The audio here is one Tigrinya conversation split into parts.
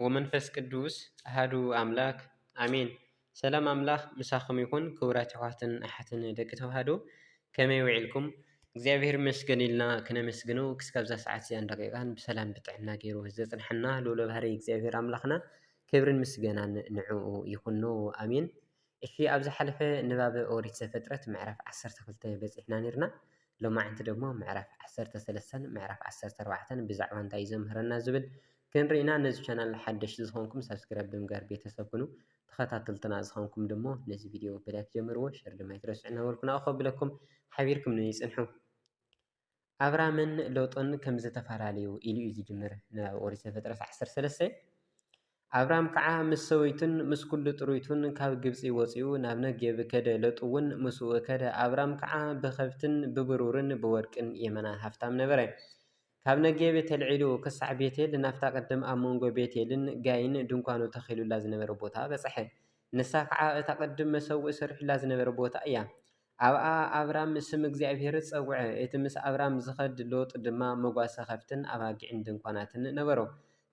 ወመንፈስ ቅዱስ አሐዱ አምላክ አሜን። ሰላም አምላኽ ምሳኹም ይኹን። ክቡራት ኣሕዋትን ኣሓትን ደቂ ተዋህዶ ከመይ ውዒልኩም? እግዚኣብሔር ይመስገን ኢልና ክነመስግኖ ክሳብ ዛ ሰዓት እዚኣን ደቂቃን ብሰላም ብጥዕና ገይሩ ዘፅንሐና ልኡለ ባህሪ እግዚኣብሔር ኣምላኽና ክብርን ምስጋናን ንዕኡ ይኹኖ ኣሜን። እሺ ኣብ ዝሓለፈ ንባብ ኦሪት ዘፍጥረት ምዕራፍ 12 በፂሕና ነርና። ሎማዓንቲ ደሞ ምዕራፍ 13 ምዕራፍ 14 ብዛዕባ እንታይ እዩ ዘምህረና ዝብል ክንርኢና። ነዚ ቻናል ሓደሽቲ ዝኾንኩም ሰብስክራይብ ብምግባር ቤተሰብ ኩኑ፣ ተኸታተልትና ዝኾንኩም ደሞ ነዚ ቪድዮ ብላይክ ጀምርዎ፣ ሸር ድማ ይትረስዑ ነበልኩና ከብለኩም ሓቢርኩም ንይፅንሑ። ኣብራምን ሎጥን ከም ዝተፈላለዩ ኢሉ እዩ ዝጅምር ናብ ኦሪት ዘፍጥረት 13። ኣብራም ከዓ ምስ ሰበይቱን ምስ ኩሉ ጥሩይቱን ካብ ግብፂ ወፂኡ ናብ ነጌብ ከደ። ሎጥ እውን ምስኡ ከደ። ኣብራም ከዓ ብከብትን ብብሩርን ብወርቅን የመና ሃፍታም ነበረ። ካብ ነጌብ ተልዒሉ ክሳዕ ቤቴል ናፍታ ቀደም ኣብ መንጎ ቤቴልን ጋይን ድንኳኑ ተኺሉላ ዝነበረ ቦታ በፅሐ። ንሳ ከዓ እታ ቀድም መሰውእ ሰሪሑላ ዝነበረ ቦታ እያ። ኣብኣ ኣብራም ስም እግዚኣብሔር ፀውዐ። እቲ ምስ ኣብራም ዝኸድ ሎጥ ድማ መጓሰ ከፍትን ኣባጊዕን ድንኳናትን ነበሮ።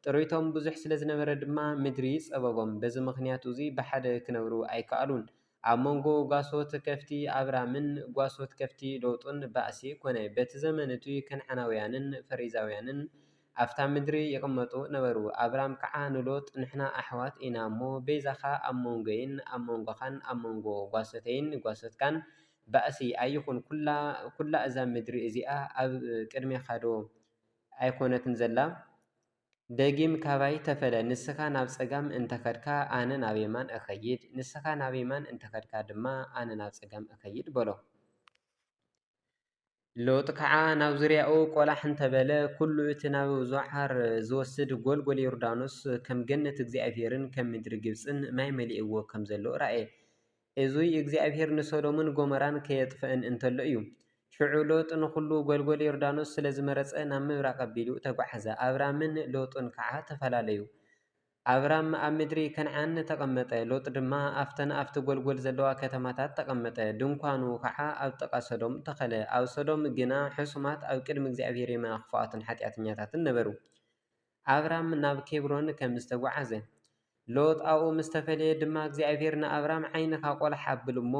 ጥሩይቶም ብዙሕ ስለ ዝነበረ ድማ ምድሪ ፀበቦም። በዚ ምክንያት እዚ ብሓደ ክነብሩ ኣይከኣሉን። ኣብ መንጎ ጓሶት ከፍቲ ኣብራምን ጓሶት ከፍቲ ሎጥን ባእሲ ኮነ። በቲ ዘመን እቲ ከነዓናውያንን ፈሪዛውያንን ኣብታ ምድሪ ይቕመጡ ነበሩ። ኣብራም ከዓ ንሎጥ ንሕና ኣሕዋት ኢና እሞ ቤዛኻ ኣብ መንጎይን ኣብ መንጎኻን ኣብ መንጎ ጓሶተይን ጓሶትካን ባእሲ ኣይኹን። ኩላ እዛ ምድሪ እዚኣ ኣብ ቅድሜኻ ዶ ኣይኮነትን ዘላ? ደጊም ካባይ ተፈለ። ንስኻ ናብ ፀጋም እንተኸድካ ኣነ ናብ የማን እኸይድ፣ ንስኻ ናብ የማን እንተኸድካ ድማ ኣነ ናብ ፀጋም እኸይድ በሎ። ሎጥ ከዓ ናብ ዙርያኡ ቆላሕ እንተበለ ኩሉ እቲ ናብ ዞዓር ዝወስድ ጎልጎል ዮርዳኖስ ከም ገነት እግዚኣብሔርን ከም ምድሪ ግብፅን ማይ መሊእዎ ከም ዘሎ ራእየ። እዙይ እግዚኣብሔር ንሶዶምን ጎሞራን ከየጥፍአን እንተሎ እዩ። ሽዑ ሎጥ ንኩሉ ጎልጎል ዮርዳኖስ ስለ ዝመረፀ ናብ ምብራቅ ኣቢሉ ተጓዓዘ። ኣብራምን ሎጥን ከዓ ተፈላለዩ። ኣብራም ኣብ ምድሪ ከነዓን ተቐመጠ። ሎጥ ድማ ኣፍተን ኣብቲ ጎልጎል ዘለዋ ከተማታት ተቐመጠ። ድንኳኑ ከዓ ኣብ ጥቃ ሶዶም ተኸለ። ኣብ ሶዶም ግና ሕሱማት ኣብ ቅድሚ እግዚኣብሔር የማና ክፉኣትን ሓጢአተኛታትን ነበሩ። ኣብራም ናብ ኬብሮን ከም ዝተጓዓዘ ሎጥ ኣብኡ ምስ ተፈለየ ድማ እግዚኣብሔር ንኣብራም ዓይንኻ ቆላሕ ኣብል እሞ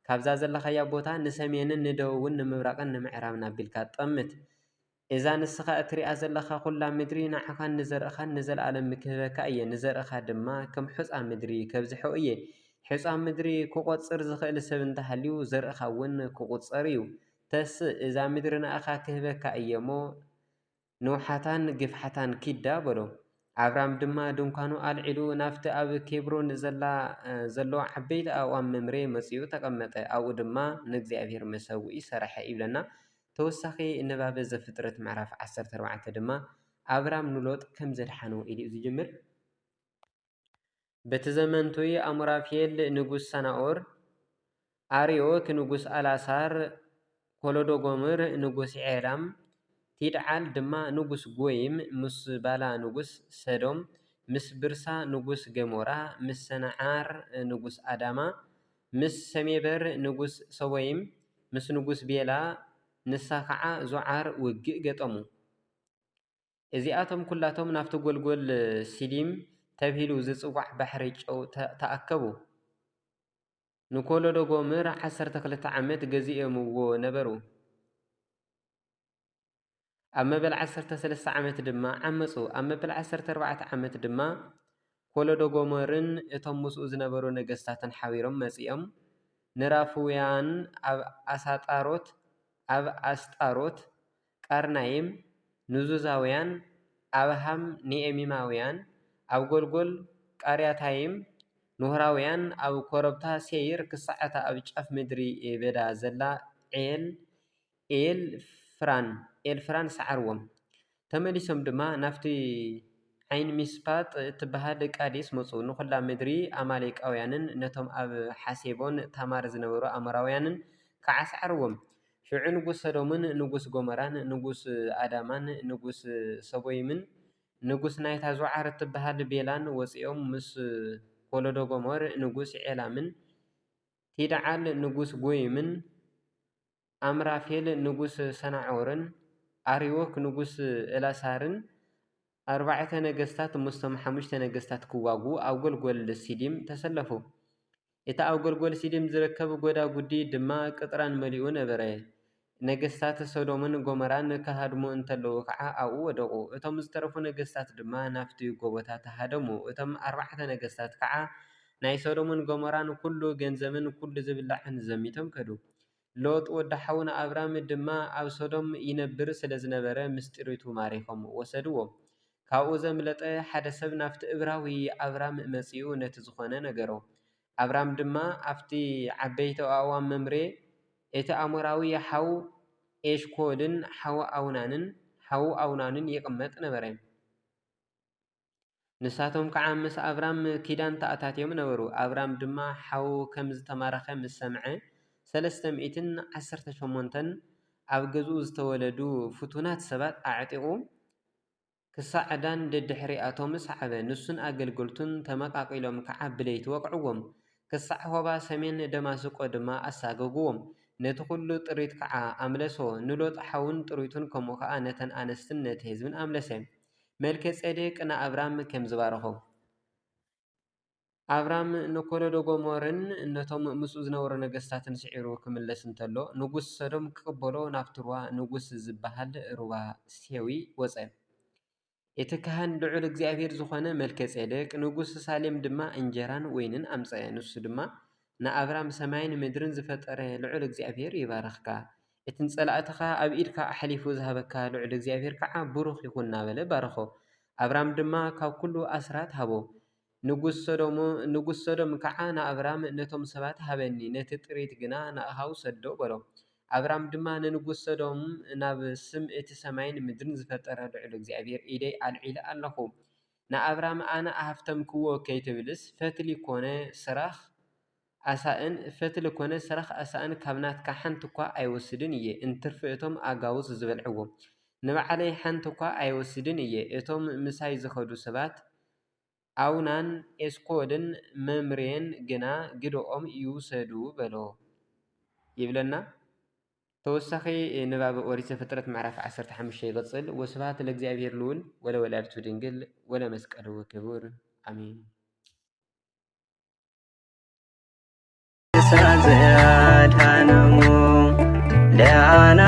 ካብዛ ዘለኻያ ቦታ ንሰሜንን ንደቡብን ንምብራቅን ንምዕራብን ኣቢልካ ጠምት። እዛ ንስኻ እትሪኣ ዘለኻ ኩላ ምድሪ ንዓኻን ንዘርእኻን ንዘለኣለም ክህበካ እየ። ንዘርእኻ ድማ ከም ሑፃ ምድሪ ከብዝሖ እየ። ሑፃ ምድሪ ክቆፅር ዝኽእል ሰብ እንተሃልዩ ዘርእኻ እውን ክቁፀር እዩ። ተስእ እዛ ምድሪ ንኣኻ ክህበካ እየ እሞ ንውሓታን ግፍሓታን ኪዳ በሎ። ኣብራም ድማ ድንኳኑ ኣልዒሉ ናፍቲ ኣብ ኬብሮን ዘለዎ ዓበይቲ ኣእዋም መምሬ መፂኡ ተቐመጠ። ኣብኡ ድማ ንእግዚኣብሔር መሰውኢ ሰረሐ ይብለና። ተወሳኺ ንባብ ዘፍጥረት ምዕራፍ 14 ድማ ኣብራም ንሎጥ ከም ዘድሓኖ ኢሉ እዩ ዝጅምር። በቲ ዘመንቱ ኣሙራፌል ንጉስ ሰናኦር፣ ኣርዮክ ንጉስ ኣላሳር፣ ኮሎዶጎምር ንጉስ ኤላም፣ ቲድዓል ድማ ንጉስ ጎይም፣ ምስ ባላ ንጉስ ሰዶም፣ ምስ ብርሳ ንጉስ ገሞራ፣ ምስ ሰነዓር ንጉስ ኣዳማ፣ ምስ ሰሜበር ንጉስ ሰቦይም፣ ምስ ንጉስ ቤላ ንሳ ከዓ ዞዓር ውግእ ገጠሙ። እዚኣቶም ኩላቶም ናብቲ ጎልጎል ሲዲም ተባሂሉ ዝፅዋዕ ባሕሪ ጨው ተኣከቡ። ንኮሎዶጎምር 12 ዓመት ገዚኦምዎ ነበሩ። ኣብ መበል 13 ዓመት ድማ ዓመፁ። ኣብ መበል 14 ዓመት ድማ ኮሎዶጎመርን እቶም ምስኡ ዝነበሩ ነገስታትን ሓቢሮም መፂኦም ንራፍውያን ኣብ ኣስጣሮት፣ ቃርናይም፣ ንዙዛውያን፣ ኣብሃም ኒኤሚማውያን ኣብ ጎልጎል፣ ቃርያታይም፣ ንሁራውያን ኣብ ኮረብታ ሴይር ክሳዕታ ኣብ ጫፍ ምድሪ በዳ ዘላ ኤልፍራን ሰዓርዎም። ተመሊሶም ድማ ናፍቲ ዓይን ሚስፓጥ እትበሃል ቃዴስ መፁ። ንኩላ ምድሪ ኣማሌቃውያንን ነቶም ኣብ ሓሴቦን ታማር ዝነበሩ ኣሞራውያንን ከዓ ሰዓርዎም። ሽዑ ንጉስ ሰዶምን ንጉስ ጎሞራን ንጉስ ኣዳማን ንጉስ ሰቦይምን ንጉስ ናይታ ዞዓር እትበሃል ቤላን ወፂኦም ምስ ኮሎዶጎመር ንጉስ ኤላምን፣ ቲድዓል ንጉስ ጎይምን፣ ኣምራፌል ንጉስ ሰናዖርን፣ ኣርዮክ ንጉስ ኤላሳርን 4 ነገስታት ምስቶም 5 ነገስታት ክዋጉ ኣብ ጎልጎል ሲዲም ተሰለፉ። እቲ ኣብ ጎልጎል ሲዲም ዝርከብ ጎዳጉዲ ድማ ቅጥራን መሊኡ ነበረ። ነገስታት ሶዶምን ጎሞራን ክሃድሙ እንተለዉ ከዓ ኣብኡ ወደቑ። እቶም ዝተረፉ ነገስታት ድማ ናብቲ ጎቦታት ሃደሙ። እቶም 4 ነገስታት ከዓ ናይ ሶዶምን ጎሞራን ኩሉ ገንዘብን ኩሉ ዝብላዕን ዘሚቶም ከዱ። ሎጥ ወዲ ሓውን ኣብራም ድማ ኣብ ሶዶም ይነብር ስለ ዝነበረ ምስ ጥሪቱ ማሪኾም ወሰድዎ። ካብኡ ዘምለጠ ሓደ ሰብ ናብቲ እብራዊ ኣብራም መጺኡ ነቲ ዝኾነ ነገሮ። ኣብራም ድማ ኣብቲ ዓበይቲ ኣእዋም መምሬ እቲ ኣሞራዊ ሓው ኤሽኮልን ሓው ኣውናንን ይቕመጥ ነበረ። ንሳቶም ከዓ ምስ ኣብራም ኪዳን ተኣታትዮም ነበሩ። ኣብራም ድማ ሓው ከም ዝተማረኸ ምስ ሰምዐ 318 ኣብ ገዝኡ ዝተወለዱ ፍቱናት ሰባት ኣዕጢቑ ክሳዕ ዳን ደድሕሪኣቶም ሰዓበ። ንሱን ኣገልገልቱን ተመቃቂሎም ከዓ ብለይቲ ወቅዕዎም። ክሳዕ ሆባ ሰሜን ደማስቆ ድማ ኣሳገግዎም። ነቲ ኩሉ ጥሪት ከዓ ኣምለሶ። ንሎጥ ሓውን ጥሪቱን ከምኡ ከዓ ነተን ኣነስትን ነቲ ህዝብን ኣምለሰ። መልከ ጼዴቅ ንኣብራም ከም ዝባረኾ ኣብራም ንኮሎዶ ጎሞርን ነቶም ምስኡ ዝነበሩ ነገስታትን ስዒሩ ክምለስ እንተሎ ንጉስ ሰዶም ክቅበሎ ናብቲ ሩባ ንጉስ ዝበሃል ሩባ ሴዊ ወፀ። እቲ ካህን ልዑል እግዚአብሔር ዝኾነ መልከ ጼዴቅ ንጉስ ሳሌም ድማ እንጀራን ወይንን ኣምፀአ። ንሱ ድማ ንኣብራም ሰማይን ምድርን ዝፈጠረ ልዑል እግዚአብሔር ይባረኽካ፣ እቲ ጸላእትኻ ኣብ ኢድካ ኣሕሊፉ ዝሃበካ ልዑል እግዚአብሔር ከዓ ብሩኽ ይኹን እናበለ ባረኾ። ኣብራም ድማ ካብ ኩሉ ኣስራት ሃቦ። ንጉስ ሶዶም ከዓ ንኣብራም ነቶም ሰባት ሃበኒ፣ ነቲ ጥሪት ግና ንኣኻው ሰዶ በሎ። ኣብራም ድማ ንንጉስ ሶዶም ናብ ስም እቲ ሰማይን ምድርን ዝፈጠረ ልዑል እግዚአብሔር ኢደይ ኣልዒለ ኣለኹ። ንኣብራም ኣነ ኣሃፍተምክዎ ከይትብልስ ፈትሊ ኮነ ስራሕ ኣሳእን ካብ ናትካ ሓንቲ እኳ ኣይወስድን እየ። እንትርፊ እቶም ኣጋውፅ ዝበልዕዎ ንባዕለይ ሓንቲ እኳ ኣይወስድን እየ። እቶም ምሳይ ዝኸዱ ሰባት ኣውናን ኤስኮድን መምሬን ግና ግድኦም ይውሰዱ በሎ ይብለና። ተወሳኺ ንባብ ኦሪት ዘፍጥረት ምዕራፍ 15 ይቕጽል። ወስብሐት ለእግዚአብሔር ልዑል ወለወላዲቱ ድንግል ወለመስቀሉ ክቡር አሜን። አድኃኖሙ ለአና